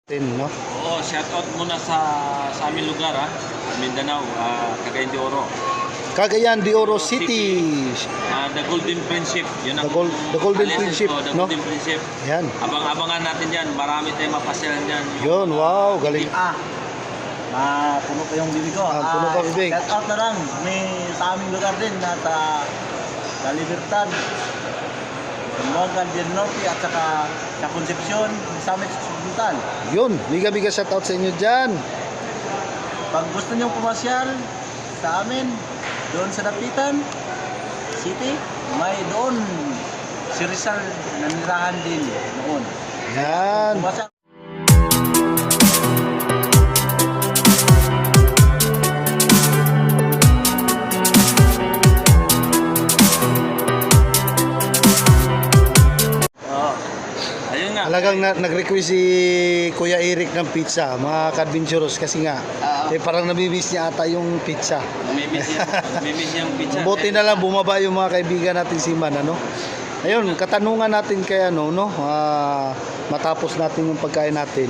No? Oo, shoutout muna sa aming lugar, Mindanao, Cagayan de Oro. Cagayan de Oro City. The Golden Friendship. Yun ang The Golden alias Friendship, ko, The no? Golden Friendship. Yan. Abang-abangan natin yan. Marami tayong mapasyalan dyan. Yun, wow, galing. Puno ko yung bibig ko. Puno pa bibig. Shout out na lang. May sa aming lugar din na sa Libertad, Zamboanga del Norte at saka sa Concepcion, sa Summit Occidental. Yun, biga-biga shoutout sa inyo dyan. Pag gusto nyo pumasyal sa amin, doon sa Dapitan City, may doon si Rizal nanirahan din noon. Yan. Pumasyal. Ayun nga. Talagang nag-request si Kuya Eric ng pizza, mga ka-adventurous, kasi nga, parang namimiss niya ata yung pizza. Namimiss niya yung pizza. Buti na lang bumaba yung mga kaibigan natin si Man, ano? Ayun, katanungan natin kay ano, no? Matapos natin yung pagkain natin.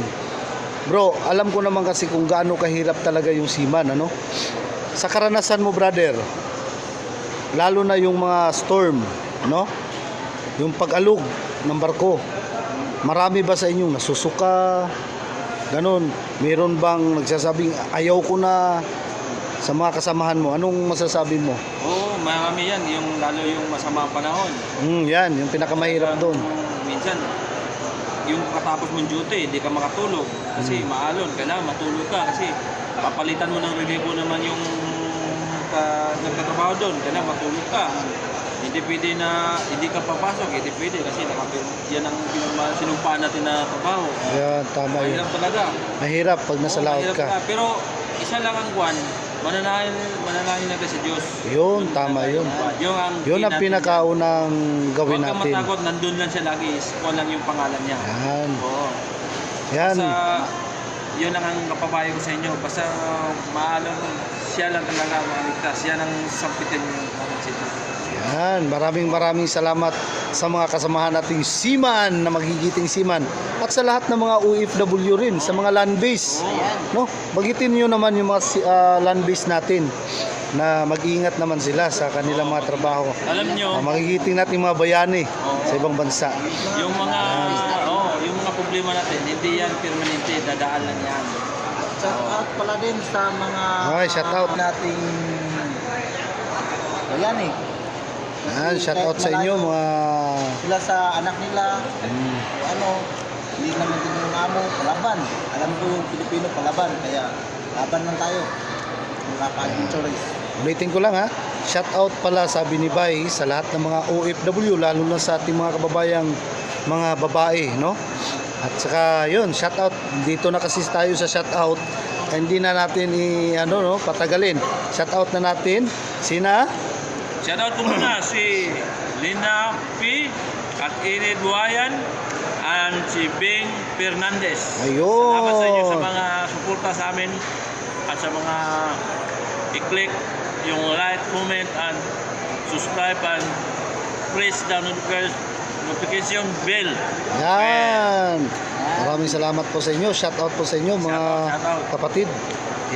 Bro, alam ko naman kasi kung gaano kahirap talaga yung seaman, ano? Sa karanasan mo, brother, lalo na yung mga storm, no? Yung pag-alog ng barko. Marami ba sa inyong nasusuka? Ganon. Meron bang nagsasabing ayaw ko na sa mga kasamahan mo? Anong masasabi mo? Oo, marami yan. Lalo yung masama ang panahon. Yan, yung pinakamahirap doon. Minsan, yung katapos mong duty, hindi ka makatulog. Kasi maalon, kailangan matulog ka. Kasi papalitan mo ng relevo naman yung nagtatrabaho doon. Kailangan matulog ka. Hindi pwede na hindi ka papasok, hindi pwede kasi yan ang sinumpaan natin na trabaho. Yan, tama yun. Mahirap talaga. Mahirap pag nasa laot mahirap ka. Pero isa lang ang kwan, mananahin natin sa Diyos. Yun, tama yun. Yun ang pinakaunang gawin natin. Huwag natin. ka matakot, nandun lang siya lagi. Kwan lang yung pangalan niya. Yan. Oo. Yan. Basta, yun lang ang kapabayo ko sa inyo. Basta maalam, siya lang talaga maligtas. Yan ang sampitin ng sito. Yan, maraming salamat sa mga kasamahan nating seaman na magigiting seaman at sa lahat ng mga OFW rin, sa mga land base. No? Bagitin niyo naman yung mga land base natin na mag-iingat naman sila sa kanilang mga trabaho. Alam niyo, magigiting natin mga bayani sa ibang bansa. Yung mga problema natin, hindi yan permanente, dadaan lang yan. Shout out pala din sa mga shout out nating bayani. Shout out sa inyo mga sila sa anak nila. Hindi naman din yung amo, palaban. Alam ko yung Pilipino palaban, kaya laban lang tayo. Mga ka-adventurers. Ulitin ko lang shout out pala, sabi ni Bay, sa lahat ng mga OFW, lalo na sa ating mga kababayang mga babae, no? At saka yun, shout out dito na kasi tayo sa shout out. Hindi na natin patagalin. Shout out na natin sina Shoutout ko muna si Lina P. at Inid Buhayan and si Bing Fernandez. Ayun. Salamat sa inyo sa mga suporta sa amin at sa mga i-click yung like, comment, and subscribe and press the notification bell. Yan. Maraming salamat po sa inyo. Shout out po sa inyo mga kapatid.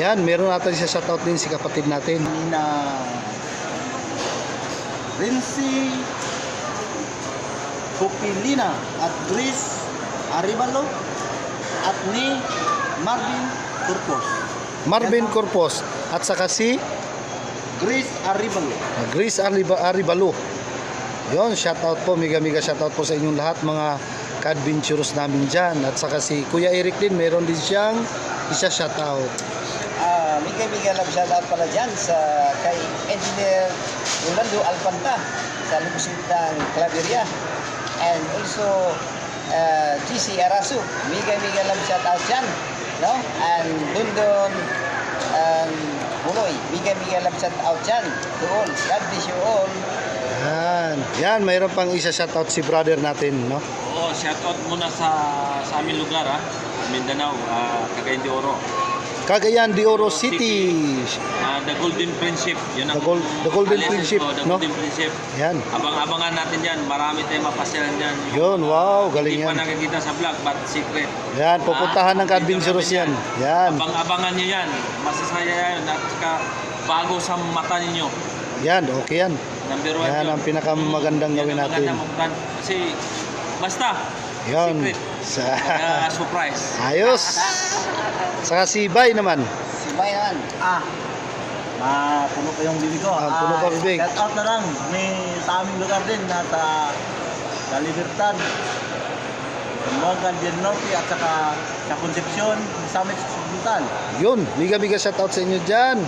Yan, meron natin siya shout out din si kapatid natin. Rincy Pupilina at Grace Aribalo at ni Marvin Corpus. Marvin Corpus at saka si Grace Aribalo. Grace Aribalo. Yon, shout out po, mega shout out po sa inyong lahat mga ka-adventurous namin dyan. At saka si Kuya Eric din, meron din siyang isa shout out. Mega love shout out pala dyan kay Engineer Rolando Alpanta sa Lubusig ng Claveria, and also GC Arasu. Mega love shout out dyan, no? And Dundon Buloy, mega love shout out dyan to all. God bless you all. Yan, mayroon pang isa shout out si brother natin, no? Oo, shout out muna sa aming lugar, Mindanao, Cagayan de Oro. Cagayan de Oro City. The Golden Friendship. Yun ang The Golden alias Friendship, ko, The no? Golden Friendship. Yan. Abang-abangan natin dyan. Marami tayong mapasyalan dyan. Yun, wow, galing Hindi pa yan. nakikita sa vlog, but secret. Yan, pupuntahan ng Adventurous yan. Yan. Abang-abangan nyo yan. Masasaya yan. At saka bago sa mata ninyo. Yan, okay yan. Number 1 Yan yun. ang pinakamagandang Yan gawin ang natin. magandang mapuntahan. Kasi basta Yan. secret. Surprise. Ayos. Saka si Bay naman. Si Bay naman. Puno ko yung bibig ko. Puno pa bibig. Shout out na lang. May sa aming lugar din na sa Libertad, Morgan del Norte at saka sa Concepcion, Summit Occidental. Yun, biga-biga shoutout sa inyo dyan.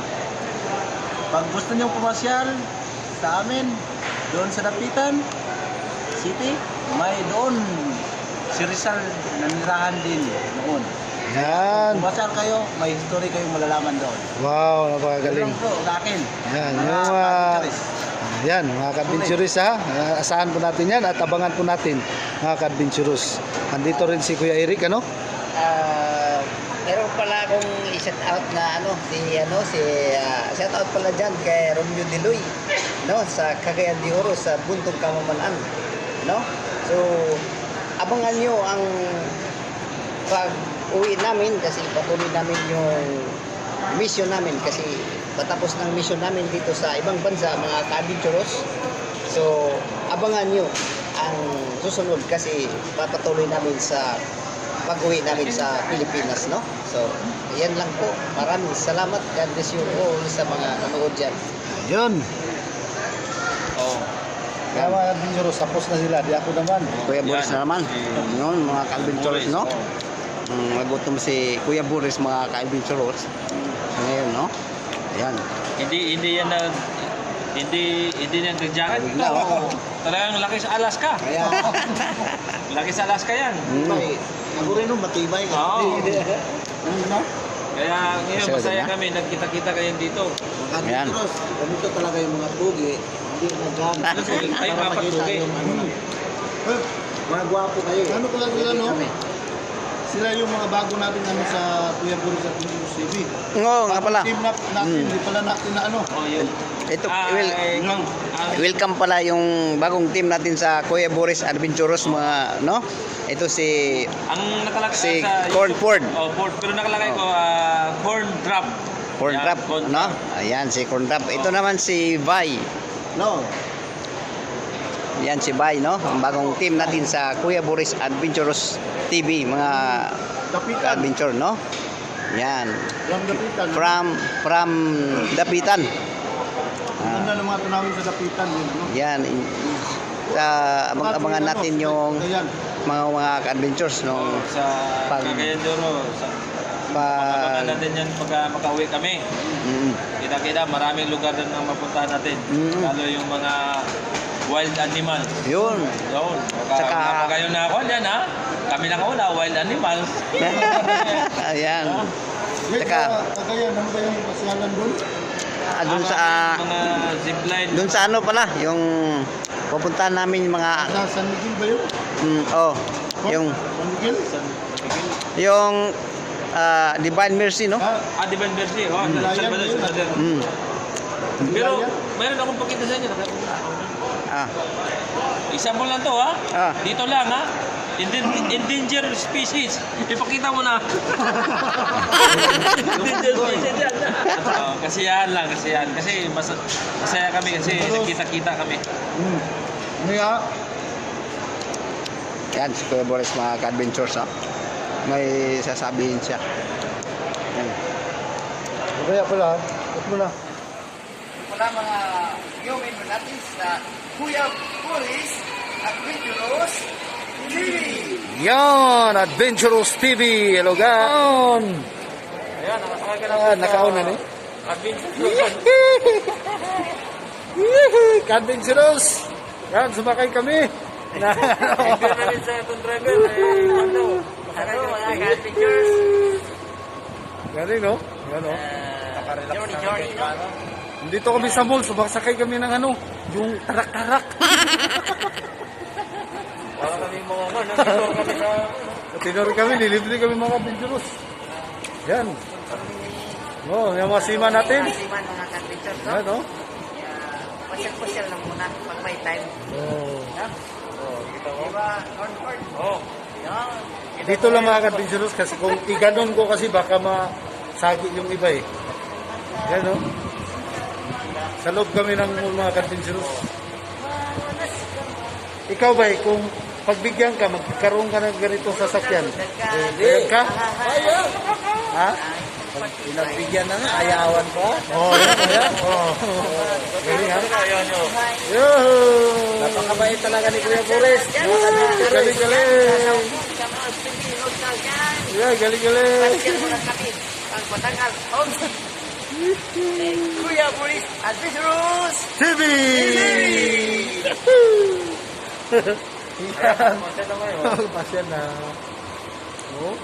Pag gusto nyo pumasyal sa amin, doon sa Dapitan City, may doon si Rizal nanirahan din noon. Yan. Pumasyal kayo, may history kayong malalaman doon. Wow, Yun napakagaling. lang po, sa akin. Yan, Mga yung adventurous. yan, mga ka-adventurous ha. Asahan po natin yan at abangan po natin mga ka-adventurous. Andito rin si Kuya Eric, ano? Meron pala akong i-shout out na shout out pala dyan kay Romeo Diloy, no, sa Cagayan de Oro sa Buntong Kamamanaan, no. So abangan nyo ang pag-uwi namin kasi patuloy namin yung mission namin kasi patapos ng mission namin dito sa ibang bansa mga ka-adventurous. So abangan nyo ang susunod kasi papatuloy namin sa pag-uwi namin sa Pilipinas, no? So, yan lang po. Maraming salamat. God bless you all sa mga nanood dyan. Yun. Oh. Kaya mga adventurous, tapos na sila. Di ako naman. Kuya Yan. Boris na naman. Yun, mga ka-adventurous, no? Magutom si Kuya Boris, mga ka-adventurous. Ngayon, no? Ayan. Hindi yan hindi yan nag-jacket. Bigla, oo. Talagang laki sa Alaska. Kaya, Laki sa Alaska yan. Ako rin no, matibay ka. Oo. No? Kaya ngayon Masyado masaya na. kami. Nagkita-kita kayo dito. Ayan. Ganito talaga yung mga pugi. Hindi nagana. Kayo apat pugi. Mga gwapo kayo. Ano pala sila, no? Sila yung mga bago natin ano sa Kuya Boris at Adventurous TV. Oo, nga pala. Team natin, hindi pala natin na ano. Oh, yun. Ito, Yung welcome pala yung bagong team natin sa Kuya Boris Adventurous, mga, no? Ito si Ang nakalagay Si sa Corn YouTube- Ford. Oh, Ford. Pero nakalagay ko corn drop. Corn Yan, Trap, corn no? drop. Ayan, si Corn Trap. Ito naman si Vi. No. Yan si Vi, no? Ang bagong team natin sa Kuya Boris Adventurous TV, mga Dapitan. adventure, no? Yan. From Dapitan. From Dapitan. Ganda ng mga tunawin sa Dapitan. Yun, ano? Yan. Abangan natin yung Ayan. mga adventures Oh, nung sa Pag- Cagayan de Oro. pag Abangan natin yan pagka makauwi kami. Kita-kita, maraming lugar din ang mapuntahan natin. Mm. Lalo yung mga wild animal. yun. Yun. Tsaka- Kayo na ako dyan, ha? Kami lang wala, wild animals. Ayan. Wait, Tsaka- Cagayan, ano ba yung pasyalan doon? Doon sa mga zipline. doon sa ano pala, yung pupuntahan namin yung mga Sa San Miguel ba yun? yung San Miguel? yung Divine Mercy, no? Divine Mercy. Oh, Himalaya Salvador, yun, Salvador. Pero, mayroon akong pakita sa inyo. Ah. Example lang to, ha? Ah. Dito lang, ha? Endangered species. Ipakita mo na. Endangered species yan. Kasiyahan lang, kasiyahan. Kasi masaya kami kasi nagkita-kita kami. Ano ya? Yan, si Kuya Boris, mga ka-adventures, oh. May sasabihin siya. Yan. Kaya pala, ba't mo na? Wala mga viewin natin sa Kuya Boris Adventurous TV. Yan, Adventurous TV. Hello, gan. Ayan, nakasakay ka na. Nakauna ni. Adventure. Adventurous. Yan, sumakay kami. Enjoy na rin sa itong driver. Ano? Masakay ka mga adventures. Galing, no? Yan, no? Journey, no? Dito kami sa mall, sumakay kami ng ano, yung tarak-tarak. Para kami mga man, nandito kami sa... Tinori kami, nilibre kami mga Adventurous. Yan. Oh, yung mga seaman natin. Siman mga ka-adventure, no? Ano? Pasyal-pasyal lang muna pag may time. Oh. No? Diba, Concord? Oh. Yan. Dito lang mga ka-adventurous kasi kung iganon ko kasi baka masagi yung iba eh. Yan oh. Sa loob kami ng mga ka-adventurous. Ikaw ba kung pagbigyan ka, magkaroon ka ng ganitong sasakyan? Hindi ka? Ha? Pinagbigyan na nga, ayawan pa. Oh, yan. Oh. Galing ha? Ayaw nyo. Yo! Napakabait talaga ni Kuya Boris. Galing, galing. Sa mga Pilipino sa yan. Yeah, galing, galing. Pasyal muna kami. Ang Batangal. Kuya Boris Adventurous! TV! Yan. Pasya na. Oh.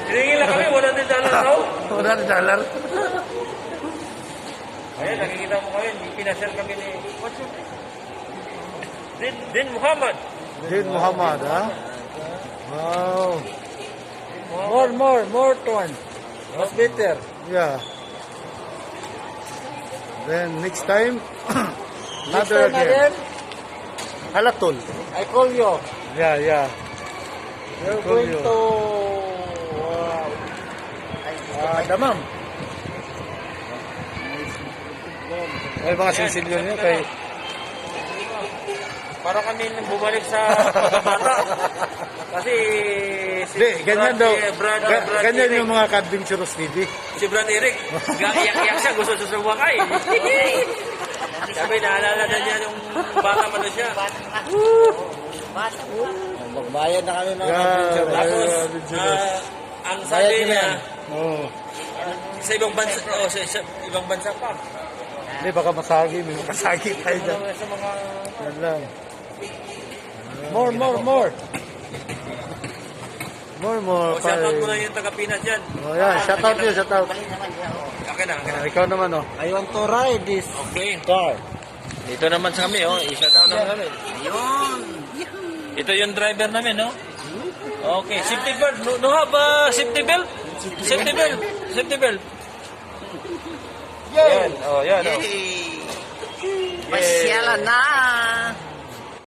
Hiringin lang kami, $100 daw. $100. Ayun, nakikita mo kayo, pinasal kami ni... What's your name? Din Muhammad. Din Muhammad, ha? Wow. More corn. Mas better. Yeah. Then next time, Next another time again. again, Halatol. I call you. Yeah. You're Call going you. to Damam. Ay, mga sinsilyo niyo kay... Para kami bumalik sa bata. Kasi Hindi, ganyan daw. Brad Ganyan Eric, yung mga ka-adventurous TV. si Brad Eric, iyak siya, gusto siya sumakay. Sabi, naalala na niya yung bata pa na siya. Bata pa. Bata pa. Magbayad na kami mga Yeah. adventure. Tapos, Adventurous. ang sabi Bayad niya, Oh. sa ibang bansa, sa ibang bansa pa. Hindi, baka masagi. May makasagi tayo dyan. Sa mga... Yan lang. More. More. shoutout mo na yung taga-Pinas dyan. Oh, yan. Shoutout nyo, shoutout. Okay na. Ikaw naman, oh. I want to ride this Okay. car. Dito naman sa kami, oh. I-shoutout naman kami. Yun. Ito yung driver namin, no? Okay, safety belt. No have safety belt? Safety belt. Yan, oh, yan, oh. Pasyalan na.